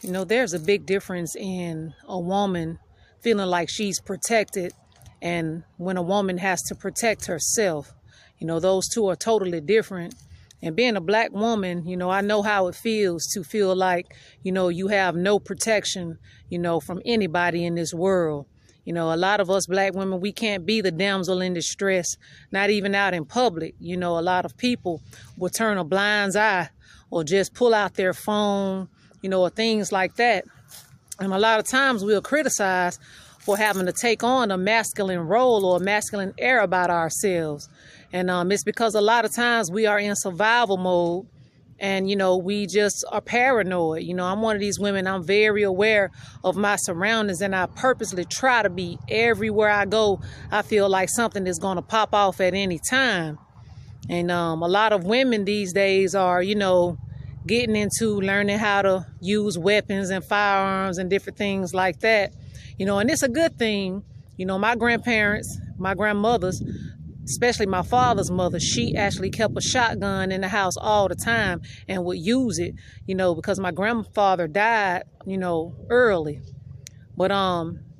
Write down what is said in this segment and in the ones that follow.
You know, there's a big difference in a woman feeling like she's protected and when a woman has to protect herself. You know, those two are totally different. And being a black woman, you know, I know how it feels to feel like, you know, you have no protection, you know, from anybody in this world. You know, a lot of us black women, we can't be the damsel in distress, not even out in public. You know, a lot of people will turn a blind eye or just pull out their phone, you know, or things like that. And a lot of times we'll criticize for having to take on a masculine role or a masculine air about ourselves. And it's because a lot of times we are in survival mode and, you know, we just are paranoid. You know, I'm one of these women, I'm very aware of my surroundings and I purposely try to be everywhere I go. I feel like something is going to pop off at any time. And a lot of women these days are, you know, getting into learning how to use weapons and firearms and different things like that. You know, and it's a good thing. You know, my grandparents, my grandmothers, especially my father's mother, she actually kept a shotgun in the house all the time and would use it, you know, because my grandfather died, you know, early. But,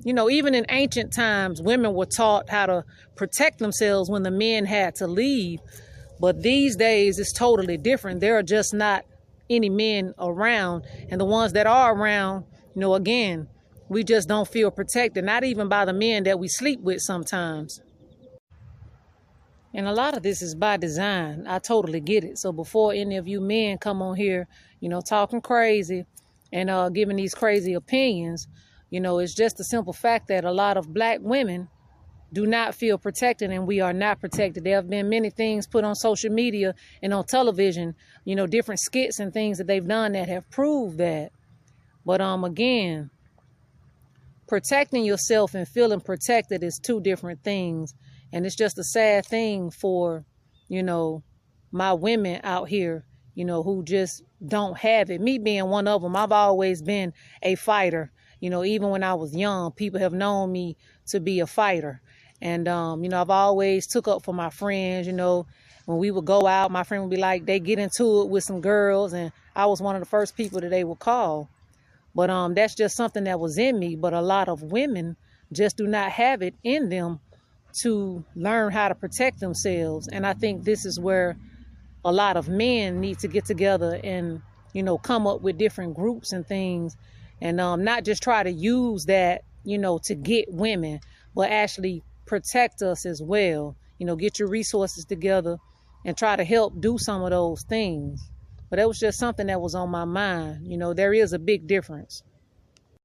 you know, even in ancient times, women were taught how to protect themselves when the men had to leave. But these days, it's totally different. There are just not any men around. And the ones that are around, you know, again, we just don't feel protected, not even by the men that we sleep with sometimes. And a lot of this is by design. I totally get it. So before any of you men come on here, you know, talking crazy and giving these crazy opinions, you know, it's just the simple fact that a lot of black women do not feel protected and we are not protected. There have been many things put on social media and on television, you know, different skits and things that they've done that have proved that. But again, protecting yourself and feeling protected is two different things. And it's just a sad thing for, you know, my women out here, you know, who just don't have it. Me being one of them, I've always been a fighter. You know, even when I was young, people have known me to be a fighter. And, you know, I've always took up for my friends. You know, when we would go out, my friend would be like, they get into it with some girls. And I was one of the first people that they would call. But that's just something that was in me. But a lot of women just do not have it in them to learn how to protect themselves. And I think this is where a lot of men need to get together and, you know, come up with different groups and things and not just try to use that, you know, to get women, but actually protect us as well. You know, get your resources together and try to help do some of those things. But that was just something that was on my mind. You know, there is a big difference.